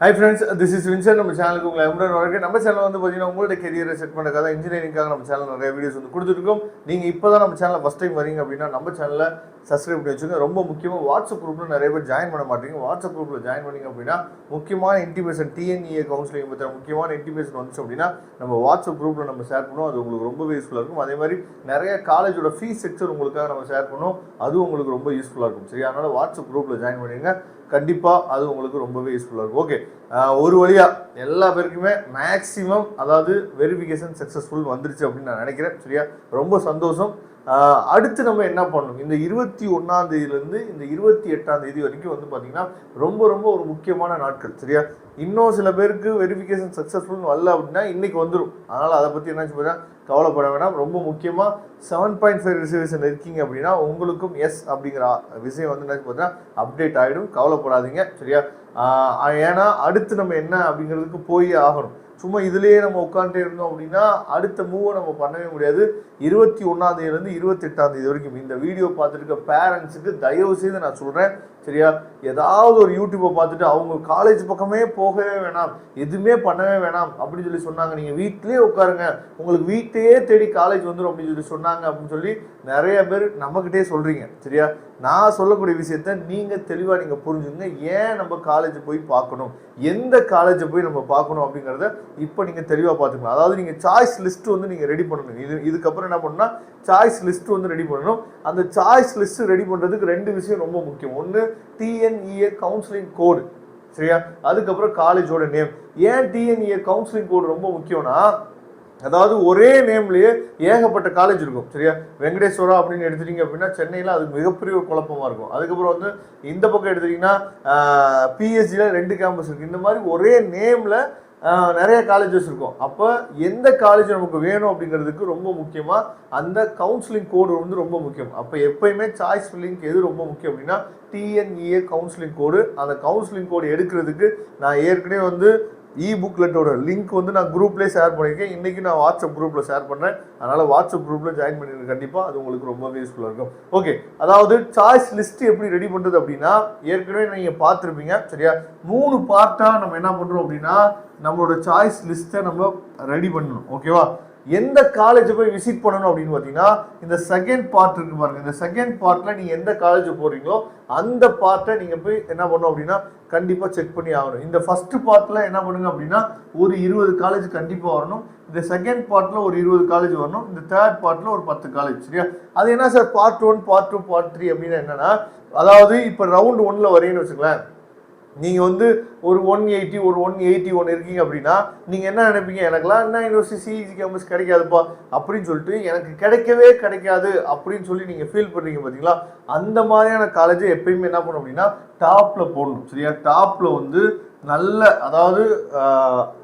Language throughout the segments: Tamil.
Hi friends, this is Vincent. நம்ம சேனலுக்கு உங்களை அன்புடன் வரவேற்கிறேன். நம்ம சேனல் வந்து பார்த்தீங்கன்னா உங்களோட கெரியரை செட் பண்ணுறதுக்காக இன்ஜினியரிங்காக நம்ம சேனல் நிறைய வீடியோஸ் வந்து கொடுத்துருக்கோம். நீங்கள் இப்போ தான் நம்ம சேனலில் ஃபஸ்ட் டைம் வரீங்க அப்படின்னா நம்ம சேனலில் சப்ஸ்கிரைப் பண்ணி வச்சுக்கோங்க. ரொம்ப முக்கியமாக வாட்ஸ்அப் குரூப்பில் நிறைய பேர் ஜாயின் பண்ண மாட்டீங்க. வாட்ஸ்அப் குரூப்பில் ஜாயின் பண்ணிங்க அப்படின்னா முக்கியமான இன்டிமேஷன் டிஎன்இஏ கவுன்சிலிங் பற்றின முக்கியமான இன்டிமேஷன் வந்துச்சு அப்படின்னா நம்ம வாட்ஸ்அப் குரூப்பில் நம்ம ஷேர் பண்ணுவோம். அது உங்களுக்கு ரொம்பவே யூஸ்ஃபுல்லாக இருக்கும். அதே மாதிரி நிறைய காலேஜோட ஃபீஸ் ஸ்ட்ரக்சர் உங்களுக்காக நம்ம ஷேர் பண்ணுவோம். அதுவும் உங்களுக்கு ரொம்ப யூஸ்ஃபுல்லாக இருக்கும். சரி, அதனால் வாட்ஸ்அப் குரூப்பில் ஜாயின் பண்ணிடுங்க. கண்டிப்பாக அது உங்களுக்கு ரொம்பவே யூஸ்ஃபுல்லாக இருக்கும். ஓகே, ஒரு வழியாக எல்லா பேருக்குமே மேக்ஸிமம் அதாவது வெரிஃபிகேஷன் சக்ஸஸ்ஃபுல் வந்துருச்சு அப்படின்னு நான் நினைக்கிறேன். சரியா, ரொம்ப சந்தோஷம். அடுத்து நம்ம என்ன பண்ணணும், இந்த 21ஆம் தேதியிலேருந்து இந்த 28ஆம் தேதி வரைக்கும் வந்து பார்த்திங்கன்னா ரொம்ப ரொம்ப ஒரு முக்கியமான நாட்கள். சரியா, இன்னும் சில பேருக்கு வெரிஃபிகேஷன் சக்ஸஸ்ஃபுல்னு வரல அப்படின்னா இன்றைக்கி வந்துடும். அதனால் அதை பற்றி என்னாச்சு பார்த்தீங்கன்னா கவலைப்பட வேண்டாம். ரொம்ப முக்கியமாக 7.5 ரிசர்வேஷன் இருக்கீங்க அப்படின்னா உங்களுக்கும் எஸ் அப்படிங்கிற விஷயம் வந்து என்னாச்சு பார்த்தீங்கன்னா அப்டேட் ஆகிடும். கவலைப்படாதீங்க. சரியா, ஏன்னா அடுத்து நம்ம என்ன அப்படிங்கிறதுக்கு போய் ஆகணும். சும்மா இதுலேயே நம்ம உட்காந்துட்டே இருந்தோம் அப்படின்னா அடுத்த மூவை நம்ம பண்ணவே முடியாது. 21ஆம் தேதியிலேருந்து 28ஆம் தேதி வரைக்கும் இந்த வீடியோ பார்த்துட்டு இருக்க பேரண்ட்ஸுக்கு தயவு செய்து நான் சொல்கிறேன். சரியா, ஏதாவது ஒரு யூடியூப்பை பார்த்துட்டு அவங்க காலேஜ் பக்கமே போகவே வேணாம், எதுவுமே பண்ணவே வேணாம் அப்படின்னு சொல்லி சொன்னாங்க. நீங்கள் வீட்டிலே உட்காருங்க, உங்களுக்கு வீட்டையே தேடி காலேஜ் வந்துடும் அப்படின்னு சொல்லி சொன்னாங்க அப்படின்னு சொல்லி நிறைய பேர் நம்மக்கிட்டே சொல்கிறீங்க. சரியா, நான் சொல்லக்கூடிய விஷயத்த நீங்கள் தெளிவாக நீங்கள் புரிஞ்சுங்க. ஏன் நம்ம காலேஜ் போய் பார்க்கணும், எந்த காலேஜை போய் நம்ம பார்க்கணும் அப்படிங்கிறத இப்போ நீங்கள் தெளிவாக பார்த்துக்கலாம். அதாவது நீங்கள் சாய்ஸ் லிஸ்ட்டு வந்து நீங்கள் ரெடி பண்ணணும். இதுக்கப்புறம் என்ன பண்ணணும்னா சாய்ஸ் லிஸ்ட் வந்து ரெடி பண்ணணும். அந்த சாய்ஸ் லிஸ்ட் ரெடி பண்ணுறதுக்கு ரெண்டு விஷயம் ரொம்ப முக்கியம். ஒன்று டிஎன்இஏ கவுன்சிலிங் கோடு. சரியா, அதுக்கப்புறம் காலேஜோட நேம். ஏன் டிஎன்இஏ கவுன்சிலிங் கோடு ரொம்ப முக்கியம்னா, அதாவது ஒரே நேம்லேயே ஏகப்பட்ட காலேஜ் இருக்கும். சரியா, வெங்கடேஸ்வரா அப்படின்னு எடுத்துட்டீங்க அப்படின்னா சென்னையில் அது மிகப்பெரிய ஒரு குழப்பமாக இருக்கும். அதுக்கப்புறம் வந்து இந்த பக்கம் எடுத்துட்டிங்கன்னா பிஎஸ்சியில் 2 கேம்பஸ் இருக்குது. இந்த மாதிரி ஒரே நேமில் நிறைய காலேஜஸ் இருக்கும். அப்போ எந்த காலேஜ் நமக்கு வேணும் அப்படிங்கிறதுக்கு ரொம்ப முக்கியமாக அந்த கவுன்சிலிங் கோடு வந்து ரொம்ப முக்கியம். அப்போ எப்பயுமே சாய்ஸ் ஃபில்லிங்க்கு எது ரொம்ப முக்கியம் அப்படின்னா டிஎன்இஏ கவுன்சிலிங் கோடு. அந்த கவுன்சிலிங் கோடு எடுக்கிறதுக்கு நான் ஏற்கனவே வந்து புக்லெட்டோட லிங்க் வந்து நான் குரூப்லேயே ஷேர் பண்ணியிருக்கேன். இன்றைக்கி நான் வாட்ஸ்அப் குரூப்பில் ஷேர் பண்ணுறேன். அதனால் வாட்ஸ்அப் குரூப்பில் ஜாயின் பண்ணிடுங்க. கண்டிப்பாக அது உங்களுக்கு ரொம்பவே யூஸ்ஃபுல்லாக இருக்கும். ஓகே, அதாவது சாய்ஸ் லிஸ்ட்டு எப்படி ரெடி பண்ணுறது அப்படின்னா ஏற்கனவே நீங்கள் பார்த்துருப்பீங்க. சரியா, 3 பார்ட்டாக நம்ம என்ன பண்ணுறோம் அப்படின்னா நம்மளோட சாய்ஸ் லிஸ்ட்டை நம்ம ரெடி பண்ணணும். ஓகேவா, எந்த காலேஜை போய் விசிட் பண்ணணும் அப்படின்னு பார்த்தீங்கன்னா இந்த செகண்ட் பார்ட் இருக்கு பாருங்க. இந்த செகண்ட் பார்ட்டில் நீங்கள் எந்த காலேஜ் போகிறீங்களோ அந்த பார்ட்டை நீங்கள் போய் என்ன பண்ணணும் அப்படின்னா கண்டிப்பாக செக் பண்ணி ஆகணும். இந்த ஃபர்ஸ்ட் பார்ட்டில் என்ன பண்ணுங்க அப்படின்னா ஒரு 20 காலேஜ் கண்டிப்பாக வரணும். இந்த செகண்ட் பார்ட்டில் ஒரு 20 காலேஜ் வரணும். இந்த தேர்ட் பார்ட்டில் ஒரு 10 காலேஜ். சரியா, அது என்ன சார் பார்ட் 1, பார்ட் 2, பார்ட் 3 அப்படின்னு என்னன்னா, அதாவது இப்போ ரவுண்ட் 1ல் வரீங்கன்னு வச்சுக்கலாம். நீங்கள் வந்து ஒரு 180 ஒரு 181 இருக்கீங்க அப்படின்னா நீங்கள் என்ன நினைப்பீங்க, எனக்குலாம் என்ன யூனிவர்சிட்டி சிஇசி கேம்பஸ் கிடைக்காதுப்பா அப்படின்னு சொல்லிட்டு எனக்கு கிடைக்கவே கிடைக்காது அப்படின்னு சொல்லி நீங்கள் ஃபீல் பண்ணுறீங்க பார்த்தீங்களா. அந்த மாதிரியான காலேஜை எப்பயுமே என்ன பண்ணணும் அப்படின்னா டாப்பில் போடணும். சரியா, டாப்பில் வந்து நல்ல அதாவது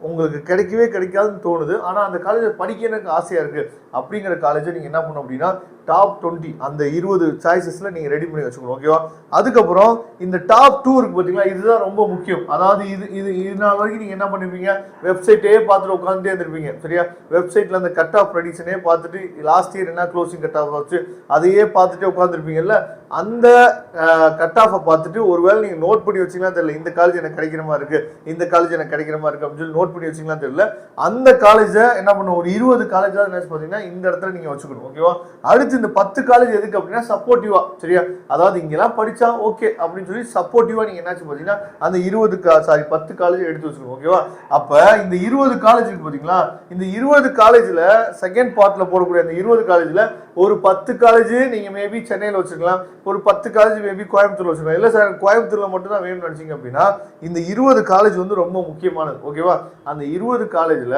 உங்களுக்கு கிடைக்கவே கிடைக்காதுன்னு தோணுது, ஆனால் அந்த காலேஜை படிக்க எனக்கு ஆசையாக இருக்குது அப்படிங்கிற காலேஜை நீங்கள் என்ன பண்ணணும் அப்படின்னா டாப் 20 அந்த 20 சாய்ஸஸில் நீங்கள் ரெடி பண்ணி வச்சுக்கணும். ஓகேவா, அதுக்கப்புறம் இந்த டாப் 2 இருக்குது பார்த்தீங்களா, இதுதான் ரொம்ப முக்கியம். அதாவது இது நாள் வரைக்கும் நீங்கள் என்ன பண்ணிருப்பீங்க, வெப்சைட்டே பார்த்துட்டு உட்காந்துட்டே இருந்திருப்பீங்க. சரியா, வெப்சைட்டில் அந்த கட் ஆஃப் ப்ரெடிக்ஷனே பார்த்துட்டு லாஸ்ட் இயர் என்ன க்ளோசிங் கட் ஆஃப் வச்சு அதையே பார்த்துட்டே உட்காந்துருப்பீங்கல்ல. அந்த கட் ஆஃபை பார்த்துட்டு ஒருவேளை நீங்கள் நோட் பண்ணி வச்சிங்கன்னா தெரியல, இந்த காலேஜ் எனக்கு கிடைக்கிற மாதிரி இருக்குது, இந்த காலேஜ் எனக்கு கிடைக்கிற மாதிரி இருக்குது அப்படின்னு சொல்லி நோட் பண்ணி வச்சிங்கன்னா தெரியல. அந்த காலேஜை என்ன பண்ணும், ஒரு 20 காலேஜாக என்ன பார்த்தீங்கன்னா இந்த இடத்துல நீங்கள் வச்சுக்கணும். ஓகேவா, அடுத்து இந்த 10 காலேஜ் எதுக்கு அப்படின்னா சப்போர்ட்டிவா. சரியா, அதாவது இங்கெல்லாம் படிச்சா ஓகே அப்படின்னு சொல்லி சப்போர்ட்டிவா நீங்க என்னாச்சு பாத்தீங்கன்னா அந்த 10 காலேஜ் எடுத்து வச்சுக்கணும். ஓகேவா, அப்ப இந்த 20 காலேஜ் இருக்கு பாத்தீங்களா, இந்த 20 காலேஜ்ல செகண்ட் பார்ட்ல போடக்கூடிய அந்த 20 காலேஜ்ல ஒரு 10 காலேஜ் நீங்க மேபி சென்னையில் வச்சுக்கலாம், ஒரு 10 காலேஜ் மேபி கோயம்புத்தூர்ல வச்சுக்கலாம். இல்லை சார் கோயம்புத்தூர்ல மட்டும் தான் வேணும்னு நினைச்சீங்க அப்படின்னா இந்த 20 காலேஜ் வந்து ரொம்ப முக்கியமானது. ஓகேவா, அந்த 20 காலேஜ்ல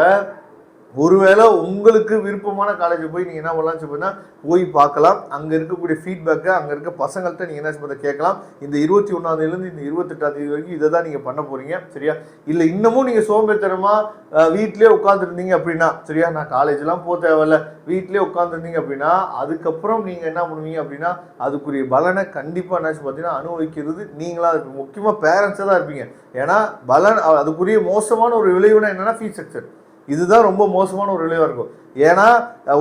ஒருவேளை உங்களுக்கு விருப்பமான காலேஜ் போய் நீங்கள் என்ன பண்ணலாம் சொன்னா போய் பார்க்கலாம். அங்கே இருக்கக்கூடிய ஃபீட்பேக்கை அங்கே இருக்க பசங்கள்கிட்ட நீங்கள் என்ன பண்ண கேட்கலாம். இந்த 21ஆம் தேதியிலேருந்து இந்த 28ஆம் தேதி வரைக்கும் இதை தான் நீங்கள் பண்ண போகிறீங்க. சரியா, இல்லை இன்னமும் நீங்கள் சோம்பேறித்தனமாக வீட்டிலே உட்காந்துருந்தீங்க அப்படின்னா, சரியா, நான் காலேஜெலாம் போக தேவையில்ல வீட்டிலே உட்காந்துருந்தீங்க அப்படின்னா அதுக்கப்புறம் நீங்கள் என்ன பண்ணுவீங்க அப்படின்னா அதுக்குரிய பலனை கண்டிப்பாக என்னாச்சு பார்த்தீங்கன்னா அனுபவிக்கிறது நீங்களாக இருப்பீங்க. முக்கியமாக பேரண்ட்ஸாக தான் இருப்பீங்க. ஏன்னா பலன் அதுக்குரிய மோசமான ஒரு விளைவுனா என்னென்னா ஃபீஸ் ஸ்ட்ரக்சர். இதுதான் ரொம்ப மோசமான ஒரு விளைவாக இருக்கும். ஏன்னா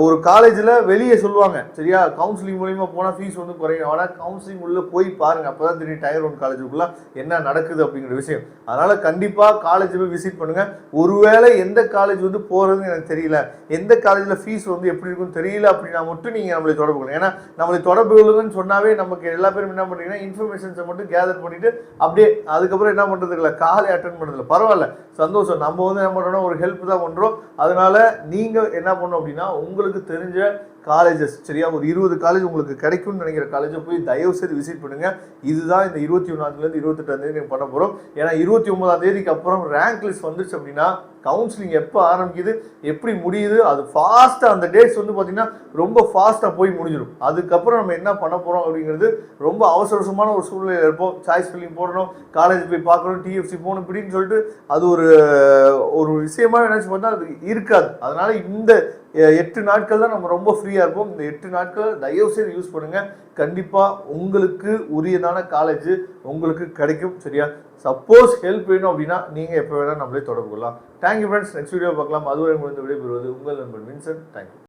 ஒரு காலேஜில் வெளியே சொல்லுவாங்க சரியா, கவுன்சிலிங் மூலியமாக போனால் ஃபீஸ் வந்து குறையும். ஆனால் கவுன்சிலிங் உள்ளே போய் பாருங்கள், அப்போ தான் தெரியும் டயர் 1 காலேஜுக்குள்ளே என்ன நடக்குது அப்படிங்கிற விஷயம். அதனால் கண்டிப்பாக காலேஜ் போய் விசிட் பண்ணுங்கள். ஒருவேளை எந்த காலேஜ் வந்து போகிறதுன்னு எனக்கு தெரியல, எந்த காலேஜில் ஃபீஸ் வந்து எப்படி இருக்குன்னு தெரியல அப்படின்னா மட்டும் நீங்கள் நம்மளை தொடர்பு கொள்ளுங்க. ஏன்னா நம்மளை தொடர்பு கொள்ளுங்கன்னு சொன்னாவே நமக்கு எல்லா பேரும் என்ன பண்ணுறீங்கன்னா இன்ஃபர்மேஷன்ஸை மட்டும் கேதர் பண்ணிவிட்டு அப்படியே அதுக்கப்புறம் என்ன பண்ணுறது இல்லை, காலை அட்டன் பண்ணுறதில்ல. பரவாயில்ல, சந்தோஷம், நம்ம வந்து என்ன பண்ணுறோம்னா ஒரு ஹெல்ப் தான் பண்ணுறோம். அதனால நீங்கள் என்ன பண்ணணும் அப்படின்னா உங்களுக்கு தெரிஞ்ச காலேஜஸ் சரியா, ஒரு 20 காலேஜ் உங்களுக்கு கிடைக்கும்னு நினைக்கிற காலேஜை போய் தயவு செய்து விசிட் பண்ணுங்க. இதுதான் இந்த 21ஆம் 28ஆம் தேதி பண்ண போகிறோம். ஏன்னா 29ஆம் தேதிக்கு அப்புறம் ரேங்க் லிஸ்ட் வந்துச்சு அப்படின்னா கவுன்சிலிங் எப்போ ஆரம்பிக்குது எப்படி முடியுது அது ஃபாஸ்ட்டாக அந்த டேட்ஸ் வந்து பார்த்தீங்கன்னா ரொம்ப ஃபாஸ்ட்டாக போய் முடிஞ்சிடும். அதுக்கப்புறம் நம்ம என்ன பண்ண போகிறோம் அப்படிங்கிறது ரொம்ப அவசரமான ஒரு சூழ்நிலையில் இருப்போம். சாய்ஸ் ஃபில்லிங் போடணும், காலேஜ் போய் பார்க்கணும், டிஎஃப்சி போகணும் இப்படின்னு சொல்லிட்டு அது ஒரு விஷயமா நினச்சி பார்த்தா அது இருக்காது. அதனால இந்த 8 நாட்கள் தான் நம்ம ரொம்ப ஃப்ரீயாக இருப்போம். இந்த 8 நாட்கள் தயவு செய்து யூஸ் பண்ணுங்கள். கண்டிப்பாக உங்களுக்கு உரியதான காலேஜ் உங்களுக்கு கிடைக்கும் சரியா. சப்போஸ் ஹெல்ப் வேணும் அப்படின்னா நீங்கள் எப்போ வேணால் நம்மளே தொடர்பு கொள்ளலாம். தேங்க்யூ ஃப்ரெண்ட்ஸ், நெக்ஸ்ட் வீடியோ பார்க்கலாம். அதுவரை முடிந்த விடைபெறுவது உங்கள் நண்பன் வின்சென்ட். தேங்க்யூ.